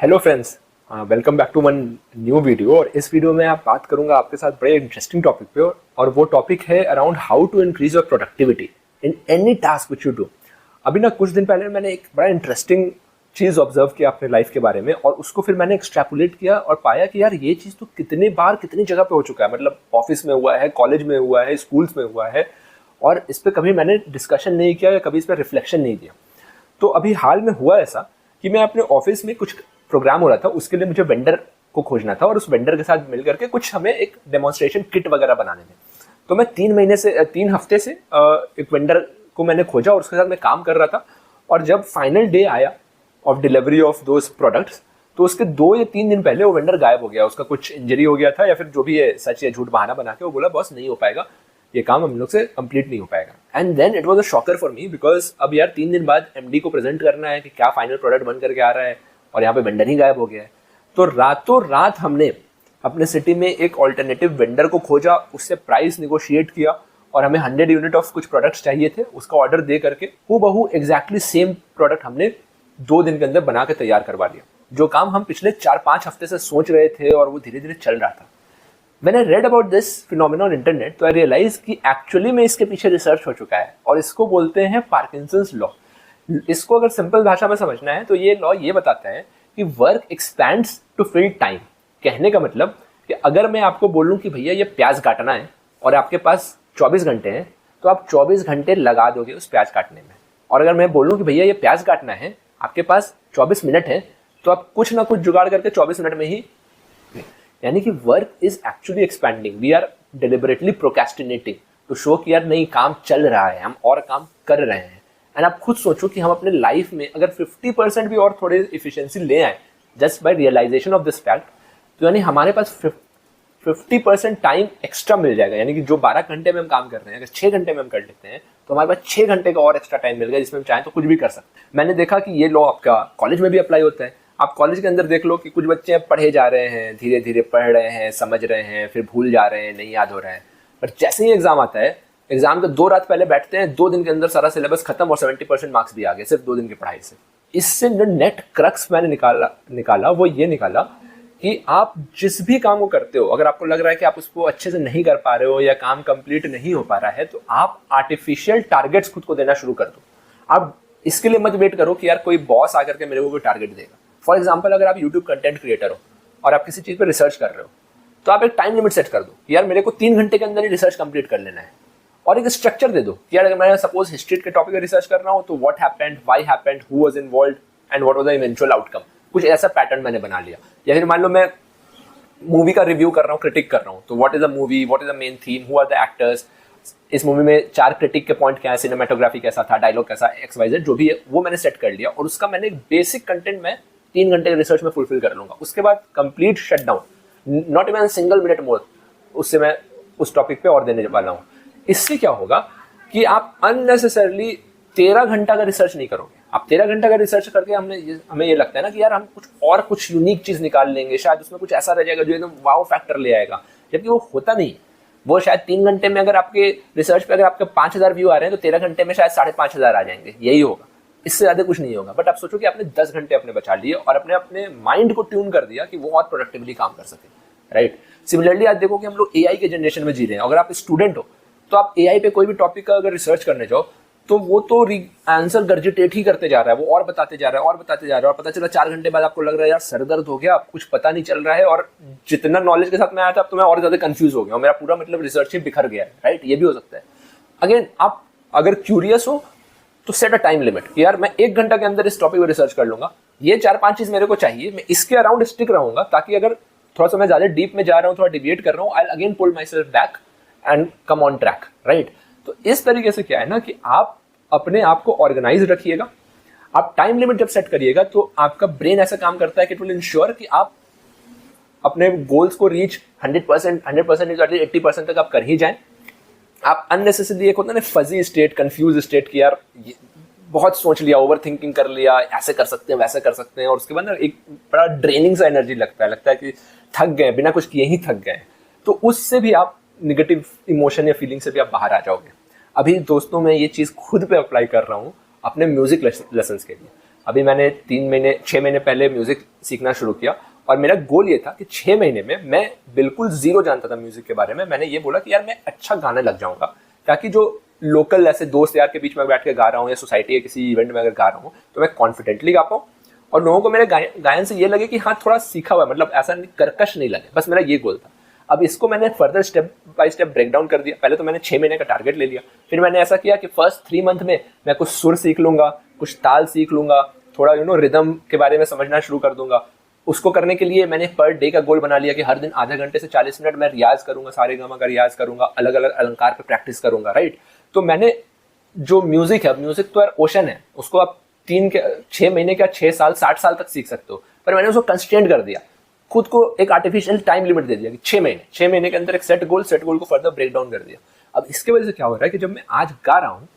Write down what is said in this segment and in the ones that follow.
Hello friends, welcome back to one new video. और इस video में आप बात करूंगा आपके साथ बड़े इंटरेस्टिंग टॉपिक पे, और वो टॉपिक है around how to increase your productivity in any task which you do. अभी ना कुछ दिन पहले मैंने एक बड़ा इंटरेस्टिंग चीज़ ऑब्जर्व किया अपने लाइफ के बारे में, और उसको फिर मैंने एक्सट्रैपुलेट किया और पाया कि यार ये चीज़ तो कितने बार कितनी जगह पे हो चुका है। मतलब ऑफिस में हुआ है, कॉलेज में हुआ है, स्कूल्स में हुआ है, और इस पर कभी मैंने डिस्कशन नहीं किया या कभी इस पर रिफ्लेक्शन नहीं दिया। तो अभी हाल में हुआ ऐसा कि मैं अपने ऑफिस में कुछ प्रोग्राम हो रहा था, उसके लिए मुझे वेंडर को खोजना था, और उस वेंडर के साथ मिल करके कुछ हमें एक डेमोन्स्ट्रेशन किट वगैरह बनाने थे। तो मैं 3 हफ्ते से एक वेंडर को मैंने खोजा और उसके साथ मैं काम कर रहा था। और जब फाइनल डे आया of delivery of those products, तो उसके 2 या 3 दिन पहले वो वेंडर गायब हो गया। उसका कुछ इंजरी हो गया था, या फिर जो भी है सच या झूठ बहाना बना के वो बोला बॉस नहीं हो पाएगा, ये काम हम लोग से कंप्लीट नहीं हो पाएगा। And then it was a shocker for me, because अब यार 3 दिन बाद एमडी को प्रेजेंट करना है कि क्या फाइनल प्रोडक्ट बन करके आ रहा है, और यहाँ पे वेंडर ही गायब हो गया है। तो रातों रात हमने अपने सिटी में एक ऑल्टरनेटिव वेंडर को खोजा, उससे प्राइस निगोशिएट किया, और हमें 100 यूनिट ऑफ कुछ प्रोडक्ट्स चाहिए थे, उसका ऑर्डर दे करके हूबहू एग्जैक्टली सेम प्रोडक्ट हमने 2 दिन के अंदर बना के तैयार करवा लिया। जो काम हम पिछले 4-5 हफ्ते से सोच रहे थे और वो धीरे धीरे चल रहा था। When I read about this phenomenon on internet, तो I realized कि एक्चुअली में इसके पीछे रिसर्च हो चुका है, और इसको बोलते हैं पार्किंसंस लॉ। इसको अगर सिंपल भाषा में समझना है तो ये लॉ ये बताता है कि work expands to fill time. कहने का मतलब कि अगर मैं आपको बोलूं कि भैया ये प्याज काटना है और आपके पास 24 घंटे हैं, तो आप 24 घंटे लगा दोगे उस प्याज काटने में। और अगर मैं बोलूं कि भैया ये प्याज काटना है, आपके पास 24 मिनट है, तो आप कुछ ना कुछ जुगाड़ करके 24 मिनट में ही, यानी कि work is actually expanding. We are deliberately procrastinating to show कि यार नहीं, काम चल रहा है, हम और काम कर रहे हैं। एंड आप खुद सोचो कि हम अपने लाइफ में अगर 50% भी और थोड़े इफिशिएंसी ले आए just by realization of this fact, तो यानी हमारे पास 50% टाइम एक्स्ट्रा मिल जाएगा। यानी कि जो 12 घंटे में हम काम कर रहे हैं, अगर 6 घंटे में हम कर लेते हैं, तो हमारे पास 6 घंटे का और एक्स्ट्रा टाइम मिल गया, जिसमें हम चाहें तो कुछ भी कर सकते हैं। मैंने देखा कि ये लॉ आपका कॉलेज में भी अप्लाई होता है। आप कॉलेज के अंदर देख लो कि कुछ बच्चे पढ़े जा रहे हैं, धीरे धीरे पढ़ रहे हैं, समझ रहे हैं, फिर भूल जा रहे हैं, नहीं याद हो रहा है। पर जैसे ही एग्जाम आता है, एग्जाम के 2 रात पहले बैठते हैं, 2 दिन के अंदर सारा सिलेबस खत्म और 70% मार्क्स भी आ गए सिर्फ 2 दिन की पढ़ाई से। इससे जो नेट क्रक्स मैंने निकाला वो ये निकाला कि आप जिस भी काम को करते हो, अगर आपको लग रहा है कि आप उसको अच्छे से नहीं कर पा रहे हो या काम कंप्लीट नहीं हो पा रहा है, तो आप आर्टिफिशियल टारगेट्स खुद को देना शुरू कर दो। आप इसके लिए मत वेट करो कि यार कोई बॉस आकर के मेरे को कोई टारगेट देगा। फॉर एग्जाम्पल, अगर आप यूट्यूब कंटेंट क्रिएटर हो और आप किसी चीज़ पर रिसर्च कर रहे हो, तो आप एक टाइम लिमिट सेट कर दो कि यार मेरे को 3 घंटे के अंदर ही रिसर्च कंप्लीट कर लेना है। और एक स्ट्रक्चर दे दो कि यार अगर मैं सपोज हिस्ट्री के टॉपिक पर रिसर्च कर रहा हूँ, तो what happened, why happened, who was involved and what was the eventual outcome. कुछ ऐसा पैटर्न मैंने बना लिया। या फिर मान लो मैं मूवी का रिव्यू कर रहा हूँ, क्रिटिक कर रहा हूँ, तो what is the movie, what is the main theme, who are the actors, इस मूवी में 4 क्रिटिक के पॉइंट क्या है, सिनेमेटोग्राफी कैसा था, डायलॉग कैसा, XYZ जो भी है वो मैंने सेट कर लिया। और उसका मैंने एक बेसिक कंटेंट में 3 घंटे के रिसर्च में फुलफिल कर लूंगा। उसके बाद complete shut down, not even single minute मोर उससे मैं उस टॉपिक पे और देने वाला हूँ। इससे क्या होगा कि आप अननेसेसरली 13 घंटा का रिसर्च नहीं करोगे। आप 13 घंटा का रिसर्च करके हमें ये लगता है ना कि यार हम कुछ यूनिक चीज निकाल लेंगे, शायद उसमें कुछ ऐसा रह जाएगा जो एकदम वाव फैक्टर ले आएगा, जबकि वो होता नहीं। वो शायद 3 घंटे में अगर आपके रिसर्च पे अगर आपके 5000 व्यू आ रहे हैं, तो 13 घंटे में शायद 5500 आ जाएंगे, यही होगा, इससे ज्यादा कुछ नहीं होगा। बट आप सोचो कि आपने 10 घंटे अपने बचा लिए और अपने माइंड को ट्यून कर दिया कि वो और प्रोडक्टिवली काम कर सके, राइट। सिमिलरली आज देखो कि हम लोग AI के जनरेशन में जी रहे हैं। अगर आप स्टूडेंट हो तो आप AI पे कोई भी टॉपिक का अगर रिसर्च करने जाओ, तो वो तो आंसर गर्जिटेट ही करते जा रहा है, वो और बताते जा रहा है और बताते जा रहा है, और पता चला 4 घंटे बाद आपको लग रहा है यार सर दर्द हो गया, कुछ पता नहीं चल रहा है, और जितना नॉलेज के साथ मैं आया था अब तो मैं और ज्यादा कंफ्यूज हो गया और मेरा पूरा मतलब रिसर्च ही बिखर गया है, राइट। ये भी हो सकता है। अगेन, आप अगर क्यूरियस हो तो सेट अ टाइम लिमिट कि यार मैं 1 घंटा के अंदर इस टॉपिक पर रिसर्च कर लूंगा, ये 4-5 चीज मेरे को चाहिए, मैं इसके अराउंड स्टिक रहूंगा, ताकि अगर थोड़ा सा मैं ज्यादा डीप में जा रहा हूँ, थोड़ा डिविएट कर रहा हूँ, I will again pull myself back and come on track, right. तो इस तरीके से क्या है ना कि आप अपने आप को ऑर्गेनाइज रखिएगा। आप टाइम लिमिट जब सेट करिएगा तो आपका ब्रेन ऐसा काम करता है कि इट विल इंश्योर कि आप अपने गोल्स को रीच 100%, 80% तक आप कर ही जाएं। आप अननेसेसरली एक होता है ना फजी स्टेट, कंफ्यूज स्टेट कि यार बहुत सोच लिया, ओवर थिंकिंग कर लिया, ऐसे कर सकते हैं, वैसे कर सकते हैं, और उसके बाद ना एक बड़ा ड्रेनिंग सा एनर्जी लगता है कि थक गए, बिना कुछ किए ही थक गए। तो उससे भी आप निगेटिव इमोशन या फीलिंग से भी आप बाहर आ जाओगे। अभी दोस्तों मैं ये चीज़ खुद पे अप्लाई कर रहा हूँ अपने म्यूजिक लेसन्स के लिए। अभी मैंने 6 महीने पहले म्यूजिक सीखना शुरू किया और मेरा गोल ये था कि 6 महीने में मैं बिल्कुल जीरो जानता था म्यूजिक के बारे में। मैंने ये बोला कि यार मैं अच्छा गाने लग जाऊंगा, ताकि जो लोकल ऐसे दोस्त यार के बीच में बैठ के गा रहा हूँ या सोसाइटी के किसी इवेंट में अगर गा रहा हूँ तो मैं कॉन्फिडेंटली गा पाऊँ और लोगों को मेरे गायन से ये लगे कि हाँ थोड़ा सीखा हुआ है, मतलब ऐसा कर्कश नहीं लगे। बस मेरा ये गोल था। अब इसको मैंने further step by step break down कर दिया। पहले तो मैंने 6 महीने का टारगेट ले लिया, फिर मैंने ऐसा किया कि फर्स्ट 3 मंथ में मैं कुछ सुर सीख लूंगा, कुछ ताल सीख लूंगा, थोड़ा रिदम के बारे में समझना शुरू कर दूंगा। उसको करने के लिए मैंने पर डे का गोल बना लिया कि हर दिन आधा घंटे से 40 मिनट मैं रियाज करूंगा, सारे गामा का रियाज करूंगा, अलग अलग अलंकार पे प्रैक्टिस करूंगा, राइट। तो मैंने जो म्यूजिक है, म्यूजिक तो यार ओशन है, उसको आप 6 महीने का 6 साल 60 साल तक सीख सकते हो, पर मैंने उसको कंस्ट्रेंट कर दिया, खुद को एक आर्टिफिशियल टाइम लिमिट दे दिया कि 6 महीने के अंदर एक सेट गोल को फर्दर ब्रेक डाउन कर दिया। अब इसके वजह से क्या हो रहा है कि जब मैं आज गा रहा हूँ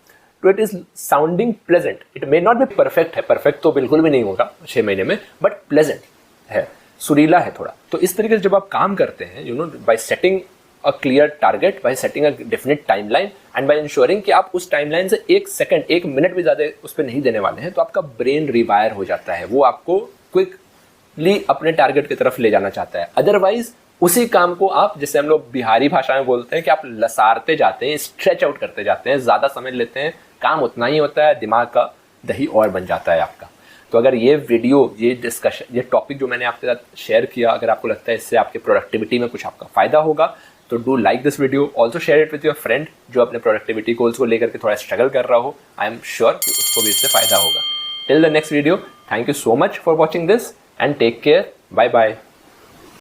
तो it is sounding pleasant. It may not be perfect है, परफेक्ट तो बिल्कुल भी नहीं होगा 6 महीने में, बट प्लेजेंट है, सुरीला है थोड़ा। तो इस तरीके से जब आप काम करते हैं by setting a clear target, by setting a definite timeline and by ensuring कि आप उस टाइमलाइन से 1 सेकंड 1 मिनट भी ज्यादा उस पर नहीं देने वाले हैं, तो आपका ब्रेन रिवायर हो जाता है, वो आपको क्विकली अपने टारगेट की तरफ ले जाना चाहता है। अदरवाइज उसी काम को आप, जैसे हम लोग बिहारी भाषा में बोलते हैं कि आप लसारते जाते हैं, स्ट्रेच आउट करते जाते हैं, ज्यादा समय लेते हैं, काम उतना ही होता है, दिमाग का दही और बन जाता है आपका। तो अगर ये वीडियो, ये डिस्कशन, ये टॉपिक जो मैंने आपके साथ शेयर किया, अगर आपको लगता है इससे आपके प्रोडक्टिविटी में कुछ आपका फायदा होगा, तो do like this video, also share it with your friend जो अपने प्रोडक्टिविटी गोल्स को लेकर के थोड़ा स्ट्रगल कर रहा हो। आई एम श्योर कि उसको भी इससे फायदा होगा। Till the next video, thank you so much for watching this and take care, bye bye.